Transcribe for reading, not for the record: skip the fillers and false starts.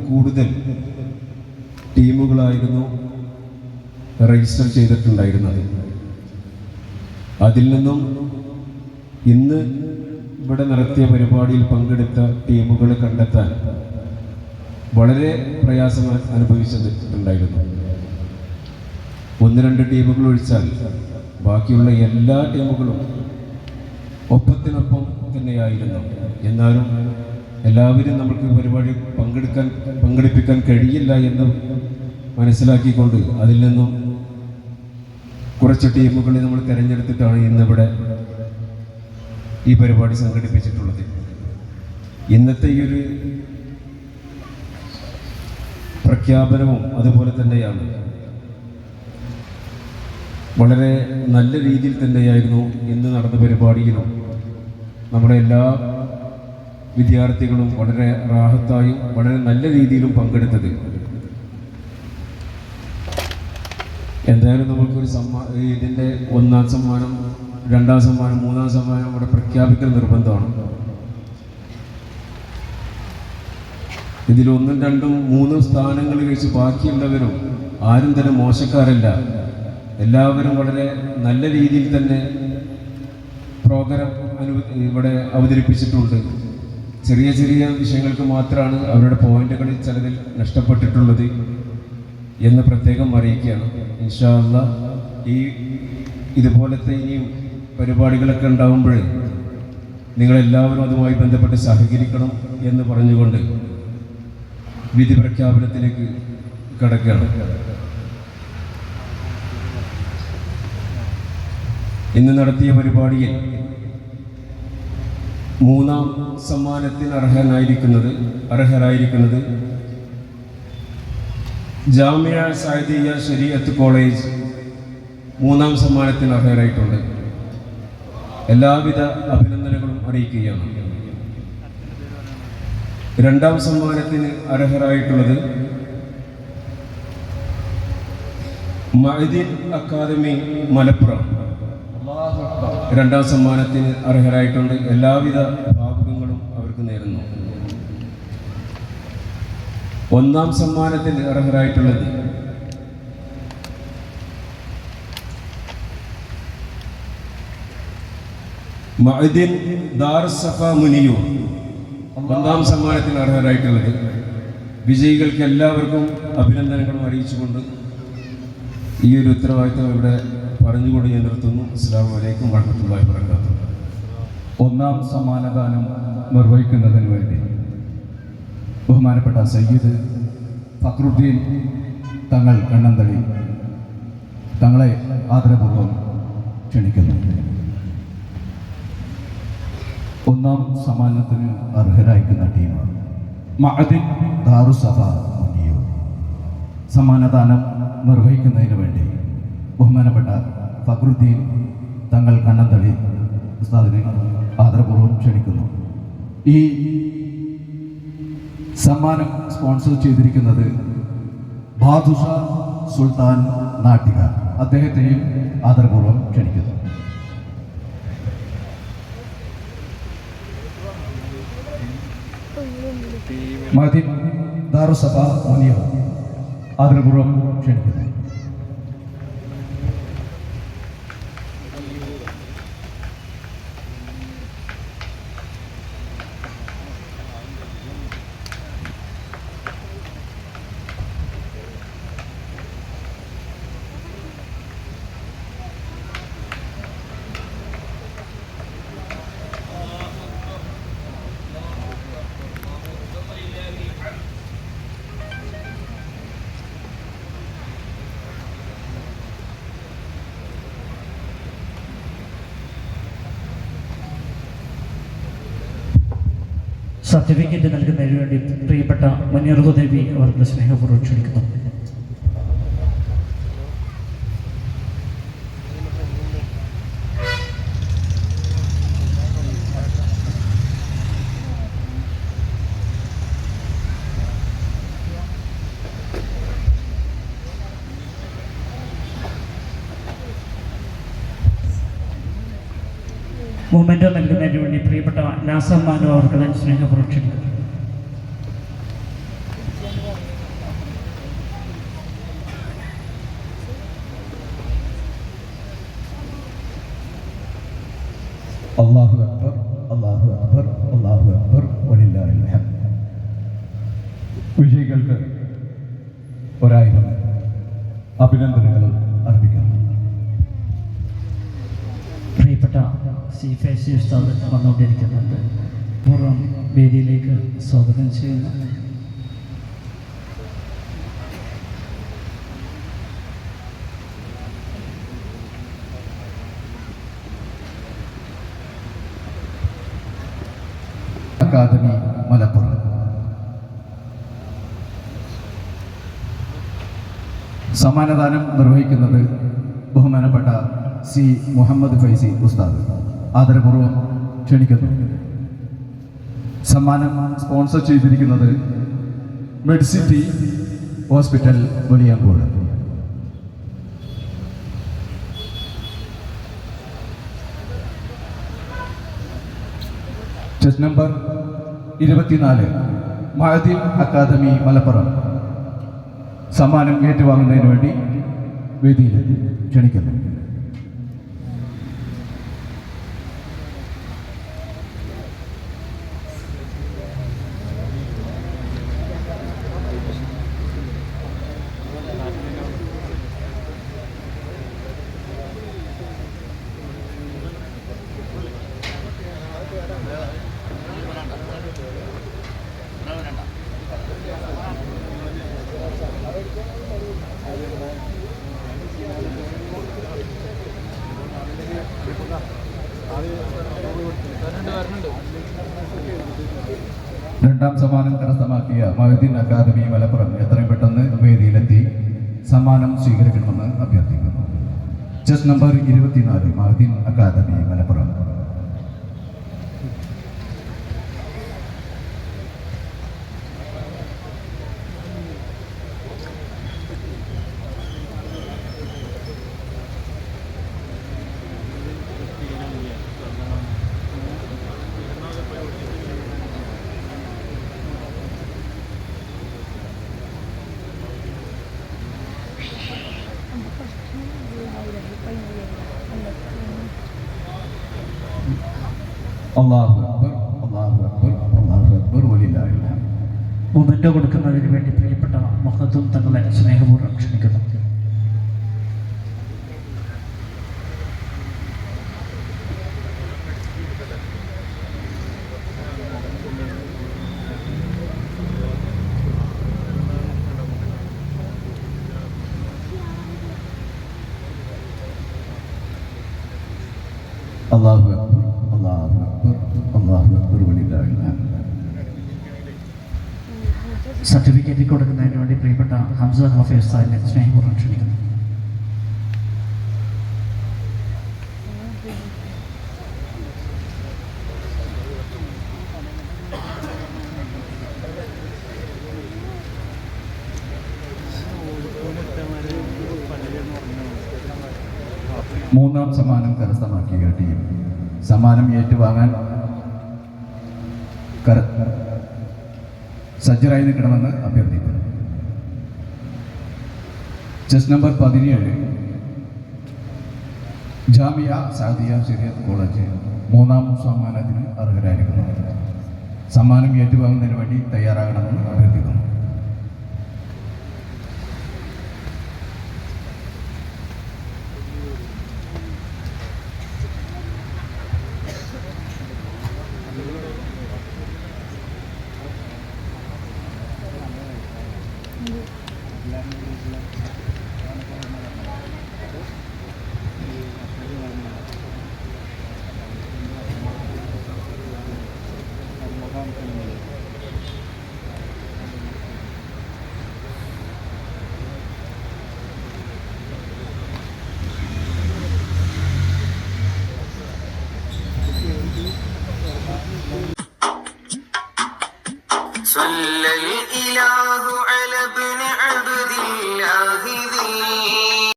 കൂടുതൽ ടീമുകളായിരുന്നു രജിസ്റ്റർ ചെയ്തിട്ടുണ്ടായിരുന്നത്. അതിൽ നിന്നും ഇന്ന് ഇവിടെ നടത്തിയ പരിപാടിയിൽ പങ്കെടുത്ത ടീമുകൾ കണ്ടെത്താൻ വളരെ പ്രയാസം അനുഭവിച്ചിട്ടുണ്ടായിരുന്നു. 1-2 ടീമുകൾ ഒഴിച്ചാൽ ബാക്കിയുള്ള എല്ലാ ടീമുകളും ഒപ്പത്തിനൊപ്പം തന്നെയായിരുന്നു. എന്നാലും എല്ലാവരും നമുക്ക് പരിപാടി പങ്കെടുപ്പിക്കാൻ കഴിയില്ല എന്ന് മനസ്സിലാക്കിക്കൊണ്ട് അതിൽ നിന്നും കുറച്ച് ടീമുകളെ നമ്മൾ തിരഞ്ഞെടുത്തിട്ടാണ് ഇന്നിവിടെ ഈ പരിപാടി സംഘടിപ്പിച്ചിട്ടുള്ളത്. ഇന്നത്തെ ഈ ഒരു പ്രഖ്യാപനവും അതുപോലെ തന്നെയാണ്. വളരെ നല്ല രീതിയിൽ തന്നെയായിരുന്നു ഇന്ന് നടന്ന പരിപാടിയിലും നമ്മുടെ എല്ലാ വിദ്യാർത്ഥികളും വളരെ റാഹത്തായും വളരെ നല്ല രീതിയിലും പങ്കെടുത്തത്. എന്തായാലും നമുക്കൊരു ഇതിൻ്റെ 1ാം സമ്മാനം, 2ാം സമ്മാനം, 3ാം സമ്മാനം ഇവിടെ പ്രഖ്യാപിക്കൽ നിർബന്ധമാണ്. ഇതിൽ 1ഉം 2ഉം 3ഉം സ്ഥാനങ്ങൾ കഴിച്ച് ബാക്കിയുള്ളവരും ആരും തന്നെ മോശക്കാരല്ല. എല്ലാവരും വളരെ നല്ല രീതിയിൽ തന്നെ പ്രോഗ്രാം ഇവിടെ അവതരിപ്പിച്ചിട്ടുണ്ട്. ചെറിയ ചെറിയ വിഷയങ്ങൾക്ക് മാത്രമാണ് അവരുടെ പോയിന്റുകളിൽ ചിലതിൽ നഷ്ടപ്പെട്ടിട്ടുള്ളത് എന്ന് പ്രത്യേകം അറിയിക്കുകയാണ്. ഇൻഷാ അല്ലാഹ് ഇതുപോലത്തെ ഇനിയും പരിപാടികളൊക്കെ ഉണ്ടാകുമ്പോൾ നിങ്ങളെല്ലാവരും അതുമായി ബന്ധപ്പെട്ട് സഹകരിക്കണം എന്ന് പറഞ്ഞുകൊണ്ട് വിധി പ്രഖ്യാപനത്തിലേക്ക് കടക്കുകയാണ്. ഇന്ന് നടത്തിയ പരിപാടിയിൽ 3ാം സമ്മാനത്തിന് അർഹരായിരിക്കുന്നത് ജാമിയ സഅദിയ ശരീഅത്ത് കോളേജ് 3ാം സമ്മാനത്തിന് അർഹരായിട്ടുണ്ട്. എല്ലാവിധ അഭിനന്ദനങ്ങളും അറിയിക്കുകയാണ്. 2ാം സമ്മാനത്തിന് അർഹരായിട്ടുള്ളത് മഅദിൻ അക്കാദമി മലപ്പുറം 2ാം സമ്മാനത്തിന് അർഹരായിട്ടുണ്ട്. എല്ലാവിധ ഭാവുകങ്ങളും അവർക്ക് നേരുന്നു. 1ാം സമ്മാനത്തിന് അർഹരായിട്ടുള്ളത് മഅദിൻ ദാറുസ്സഫ മുനിയൂർ 1ാം സമ്മാനത്തിന് അർഹരായിട്ടുള്ളത്. വിജയികൾക്ക് എല്ലാവർക്കും അഭിനന്ദനങ്ങളും അറിയിച്ചുകൊണ്ട് ഈ ഒരു ഉത്തരവാദിത്വം ഇവിടെ പറഞ്ഞുകൊണ്ട് ഞാൻ നിർത്തുന്നു. അസ്സലാമു അലൈക്കും വറഹ്മത്തുള്ളാഹി വബറകാതുഹു. 1ാം സമ്മാനദാനം നിർവഹിക്കുന്നതിന് വേണ്ടി ബഹുമാനപ്പെട്ട സയ്യിദ് ഫഖറുദ്ദീൻ തങ്ങൾ കണ്ണന്തളി തങ്ങളെ ആദരപൂർവ്വം ക്ഷണിക്കുന്നു. 1ാം സമ്മാനത്തിന് അർഹരായിരിക്കുന്ന ടീം മഅദിൻ ദാറുസ്സഫ മുനിയൂർ. സമ്മാനദാനം നിർവഹിക്കുന്നതിന് വേണ്ടി ബഹുമാനപ്പെട്ട ഫഖറുദ്ദീൻ തങ്ങൾ കണ്ണന്തളി ഉസ്താദിനെ ആദരപൂർവ്വം ക്ഷണിക്കുന്നു. ഈ സമ്മാനം സ്പോൺസർ ചെയ്തിരിക്കുന്നത് ബാദുഷ സുൽത്താൻ നാട്ടിക. അദ്ദേഹത്തെയും ആദരപൂർവ്വം ക്ഷണിക്കുന്നു. മഅദിൻ ദാറുസ്സഫ മുനിയൂർ ആദരപൂർവ്വം ക്ഷണിക്കുന്നു. സർട്ടിഫിക്കറ്റ് നൽകുന്നതിന് വേണ്ടി പ്രിയപ്പെട്ട മുനീർ ഹുദൈബി അവർക്ക് സ്നേഹപൂർവ്വം ക്ഷണിക്കുന്നു. മൊമെൻറ്റോ നൽകുന്നതിന് വേണ്ടി പ്രിയപ്പെട്ട നാസർ മാനു അവർക്കുള്ള സ്നേഹപൂർവ്വം ക്ഷണിക്കുന്നു. അല്ലാഹു അക്ബർ, അല്ലാഹു അക്ബർ, അല്ലാഹു അക്ബർ, വലില്ലാഹിൽ ഹംദ്. വിജയികൾക്ക് 1000 അഭിനന്ദനങ്ങൾ അർപ്പിക്കുന്നു. പ്രിയപ്പെട്ട സി ഫേസി ഉസ്താദ് വന്നുകൊണ്ടിരിക്കുന്നുണ്ട്. പൂർവ്വം വേദിയിലേക്ക് സ്വാഗതം ചെയ്യുന്നു. അക്കാദമി മലപ്പുറം. സമ്മാനദാനം നിർവഹിക്കുന്നത് ബഹുമാനപ്പെട്ട സി മുഹമ്മദ് ഫൈസി ഉസ്താദ്. ആദരപൂർവ്വം ക്ഷണിക്കുന്നു. സമ്മാനം സ്പോൺസർ ചെയ്തിരിക്കുന്നത് MedCity hospital Valiyangode. Chess number 24 Mahadeen academy Malappuram. സമ്മാനം ഏറ്റുവാങ്ങുന്നതിന് വേണ്ടി വേദിയിൽ ക്ഷണിക്കുന്നു. രണ്ടാം സമ്മാനം കരസ്ഥമാക്കിയ മഹദീൻ അക്കാദമി മലപ്പുറം എത്രയും പെട്ടെന്ന് വേദിയിലെത്തി സമ്മാനം സ്വീകരിക്കണമെന്ന് അഭ്യർത്ഥിക്കുന്നു. Chess number 24 Mahadeen academy Malappuram. അല്ലാഹു അക്ബർ, അല്ലാഹു അക്ബർ, അല്ലാഹു അക്ബർ, വലില്ലാഹിൽ ഹംദ്. മൊമെൻറ്റോ കൊടുക്കുന്നതിന് വേണ്ടി പ്രിയപ്പെട്ട മഹത്തും തങ്ങളെ സ്നേഹപൂർവ്വം ക്ഷണിക്കുന്നു. അല്ലാഹു അക്ബർ, അല്ലാഹു അക്ബർ, അല്ലാഹു അക്ബർ, വലില്ലാഹിൽ ഹംദ്. സർട്ടിഫിക്കറ്റ് കൊടുക്കുന്നതിന് വേണ്ടി പ്രിയപ്പെട്ട ഹംസ ഹാഫിസ് സാഹിബിനെ സ്നേഹപൂർവ്വം ക്ഷണിക്കുന്നു. മൂന്നാം സമ്മാനം കരസ്ഥമാക്കിയ ടീം സമ്മാനം ഏറ്റുവാങ്ങാൻ സജ്ജരായി നിൽക്കണമെന്ന് അഭ്യർത്ഥിക്കുന്നു. ചെസ് നമ്പർ 17 ജാമിയ സാദിയ ശരിയത്ത് കോളേജ് മൂന്നാം സമ്മാനത്തിന് അർഹരായിരിക്കുന്നു. സമ്മാനം ഏറ്റുവാങ്ങുന്നതിന് വേണ്ടി തയ്യാറാകണമെന്ന് അഭ്യർത്ഥിക്കുന്നു.